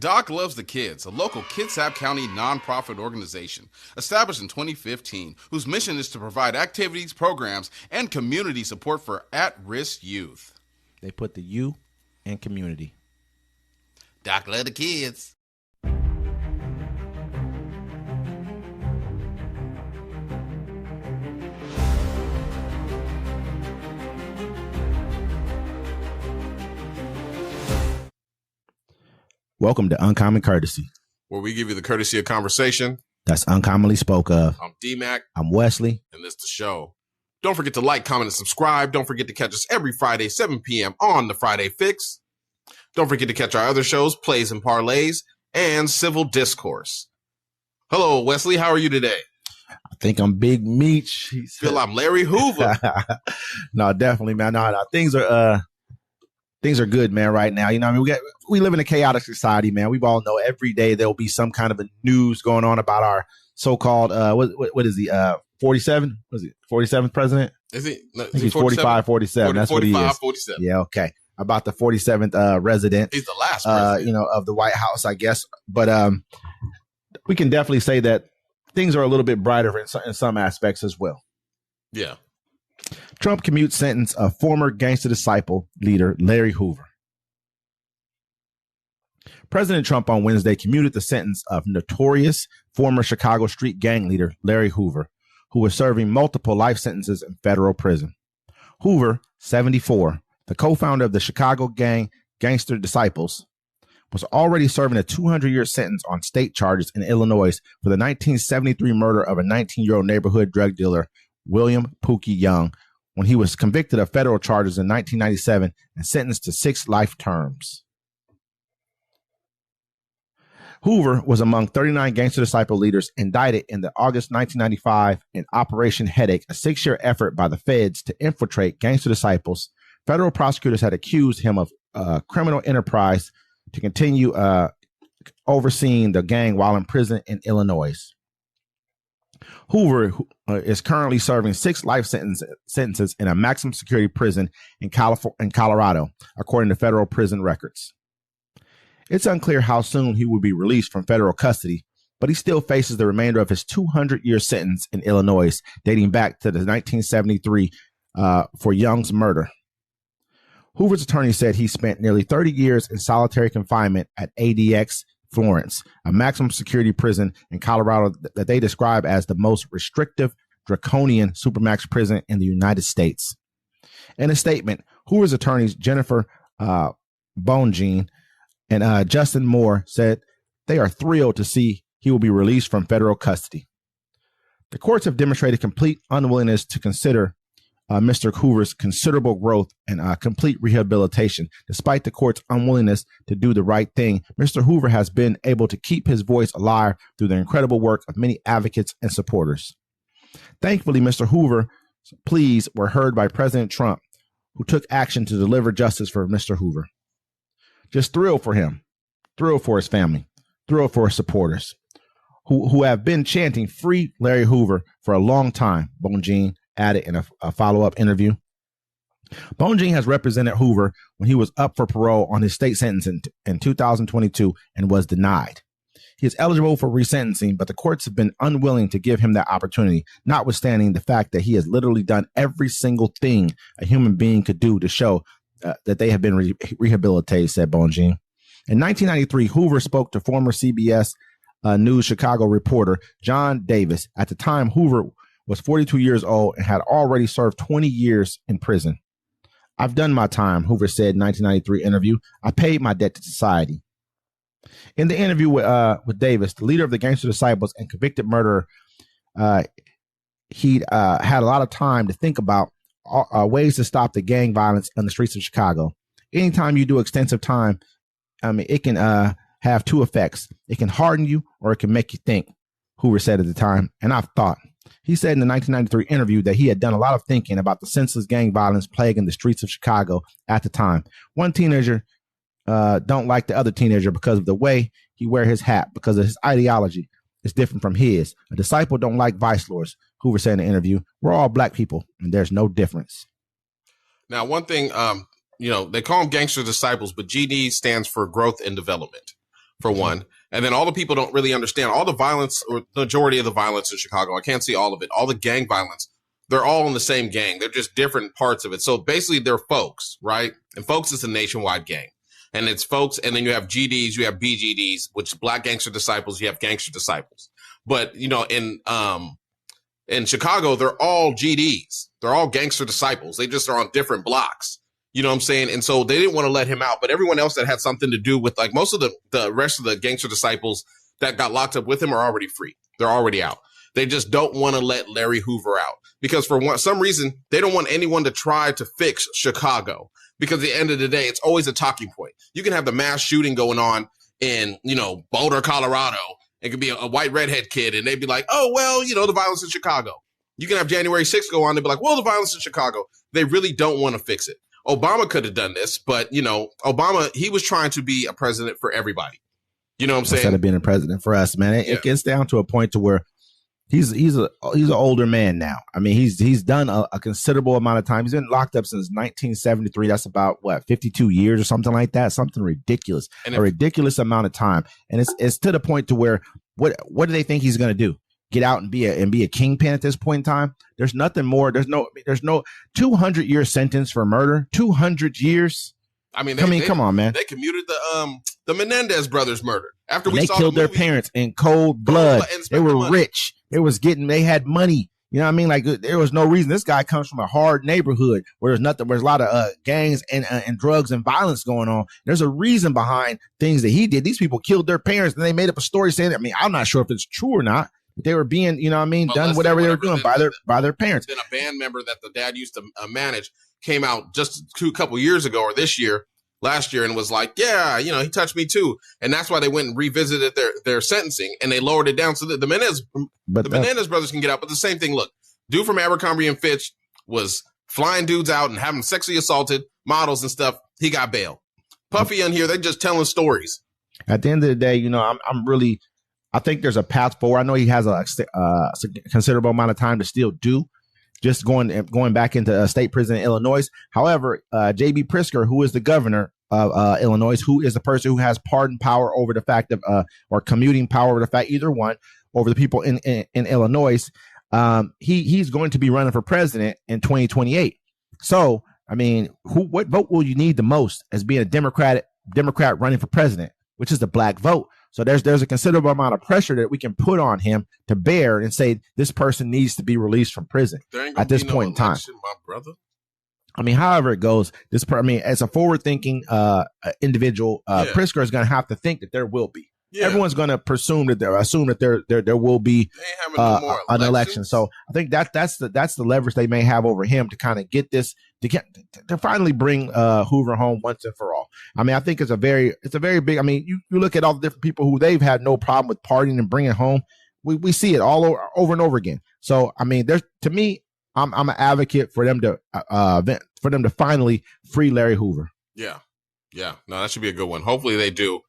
Doc Loves the Kids, a local Kitsap County nonprofit organization established in 2015, whose mission is to provide activities, programs, and community support for at-risk youth. They put the U in community. Doc Loves the Kids. Welcome to Uncommon Courtesy, where we give you the courtesy of conversation that's uncommonly spoke of. I'm D-Mac. I'm Wesley. And this is the show. Don't forget to like, comment, and subscribe. Don't forget to catch us every Friday, 7 p.m. on the Friday Fix. Don't forget to catch our other shows, Plays and Parlays, and Civil Discourse. Hello, Wesley. How are you today? I think I'm Big Meech. Feel I'm Larry Hoover. No, definitely, man. No, things are good, man, right now. You know, I mean, we live in a chaotic society, man. We all know every day there'll be some kind of a news going on about our so-called, what is he, 47? Was he 47th president? Is he? No, I think he's 45, 47. That's 45, what he is. 47. Yeah, okay. About the 47th resident. He's the last president. Of the White House, I guess. But we can definitely say that things are a little bit brighter in some aspects as well. Yeah. Trump commutes sentence of former Gangster Disciple leader Larry Hoover. President Trump on Wednesday commuted the sentence of notorious former Chicago street gang leader Larry Hoover, who was serving multiple life sentences in federal prison. Hoover, 74, the co-founder of the Chicago gang Gangster Disciples, was already serving a 200-year sentence on state charges in Illinois for the 1973 murder of a 19-year-old neighborhood drug dealer, William Pookie Young, when he was convicted of federal charges in 1997 and sentenced to 6 life terms. Hoover was among 39 Gangster Disciple leaders indicted in the August 1995 in Operation Headache, a 6-year effort by the feds to infiltrate Gangster Disciples. Federal prosecutors had accused him of criminal enterprise to continue overseeing the gang while in prison in Illinois. Hoover is currently serving 6 life sentences in a maximum security prison in Colorado, according to federal prison records. It's unclear how soon he will be released from federal custody, but he still faces the remainder of his 200-year sentence in Illinois, dating back to the 1973 for Young's murder. Hoover's attorney said he spent nearly 30 years in solitary confinement at ADX Florence, a maximum security prison in Colorado that they describe as the most restrictive, draconian supermax prison in the United States. In a statement, Hoover's attorneys Jennifer Bonjean and Justin Moore said they are thrilled to see he will be released from federal custody. The courts have demonstrated complete unwillingness to consider Mr. Hoover's considerable growth and complete rehabilitation. Despite the court's unwillingness to do the right thing, Mr. Hoover has been able to keep his voice alive through the incredible work of many advocates and supporters. Thankfully, Mr. Hoover's pleas were heard by President Trump, who took action to deliver justice for Mr. Hoover. Just thrilled for him, thrilled for his family, thrilled for his supporters, who have been chanting "Free Larry Hoover" for a long time, Bonjean added in a follow-up interview. Bonjean has represented Hoover when he was up for parole on his state sentence in 2022 and was denied. He is eligible for resentencing, but the courts have been unwilling to give him that opportunity, notwithstanding the fact that he has literally done every single thing a human being could do to show that they have been rehabilitated, said Bonjean. In 1993, Hoover spoke to former CBS News Chicago reporter John Davis. At the time, Hoover was 42 years old and had already served 20 years in prison. "I've done my time," Hoover said in 1993 interview. "I paid my debt to society." In the interview with Davis, the leader of the Gangster Disciples and convicted murderer, he'd had a lot of time to think about ways to stop the gang violence on the streets of Chicago. Anytime you do extensive time, it can have 2 effects. It can harden you or it can make you think, Hoover said at the time. And I've thought. He said in the 1993 interview that he had done a lot of thinking about the senseless gang violence plaguing the streets of Chicago at the time. One teenager don't like the other teenager because of the way he wear his hat, because of his ideology is different from his. A disciple don't like vice lords, Hoover said in the interview. "We're all black people, and there's no difference." Now, one thing, they call them Gangster Disciples, but GD stands for growth and development. for one. And then all the people don't really understand all the violence, or the majority of the violence in Chicago. I can't see all of it. All the gang violence, they're all in the same gang. They're just different parts of it. So basically they're folks, right? And folks is a nationwide gang. And it's folks, and then you have GDs, you have BGDs, which Black Gangster Disciples, you have Gangster Disciples. But, you know, in Chicago, they're all GDs. They're all Gangster Disciples. They just are on different blocks. You know what I'm saying? And so they didn't want to let him out, but everyone else that had something to do with, like, most of the rest of the Gangster Disciples that got locked up with him are already free. They're already out. They just don't want to let Larry Hoover out because for some reason, they don't want anyone to try to fix Chicago, because at the end of the day, it's always a talking point. You can have the mass shooting going on in, you know, Boulder, Colorado. It could be a white redhead kid, and they'd be like, oh, well, you know, the violence in Chicago. You can have January 6th go on. They'd be like, well, the violence in Chicago. They really don't want to fix it. Obama could have done this, but, you know, Obama, he was trying to be a president for everybody. You know what I'm saying? Instead of being a president for us, man. It gets down to a point to where he's an older man now. I mean, he's done a considerable amount of time. He's been locked up since 1973. That's about, 52 years or something like that. Something ridiculous. And a ridiculous amount of time. And it's to the point to where what do they think he's going to do? Get out and be a kingpin at this point in time? There's nothing more. There's no 200-year sentence for murder. 200 years. I mean, come on, man. They commuted the Menendez brothers' murder after they killed their parents in cold blood. They were rich. They had money. You know what I mean? Like, there was no reason. This guy comes from a hard neighborhood where there's a lot of gangs and drugs and violence going on. There's a reason behind things that he did. These people killed their parents, and they made up a story saying that. I mean, I'm not sure if it's true or not. They were being, you know what I mean, done whatever they were doing by their parents. Then a band member that the dad used to manage came out just a couple years ago, or last year, and was like, yeah, you know, he touched me too. And that's why they went and revisited their sentencing, and they lowered it down so that the Menendez brothers can get out. But the same thing, look, dude from Abercrombie and Fitch was flying dudes out and having sexually assaulted models and stuff. He got bail. Puffy on here, they're just telling stories. At the end of the day, you know, I think there's a path forward. I know he has a considerable amount of time to still do, just going back into state prison in Illinois. However, J.B. Pritzker, who is the governor of Illinois, who is the person who has pardon power over the fact of, or commuting power over the fact, either one, over the people in Illinois, he's going to be running for president in 2028. So, I mean, what vote will you need the most as being a Democrat running for president, which is the black vote? So there's a considerable amount of pressure that we can put on him to bear and say this person needs to be released from prison at this point in time. My brother. I mean, however it goes, as a forward-thinking individual, Pritzker is going to have to think that there will be. Yeah. Everyone's going to assume that there will be an election. So I think that's the leverage they may have over him to kind of get this to finally bring Hoover home once and for all. I mean, I think it's a very big. I mean, you look at all the different people who they've had no problem with partying and bringing home. We see it all over and over again. So I mean, to me, I'm an advocate for them to finally free Larry Hoover. Yeah. No, that should be a good one. Hopefully they do.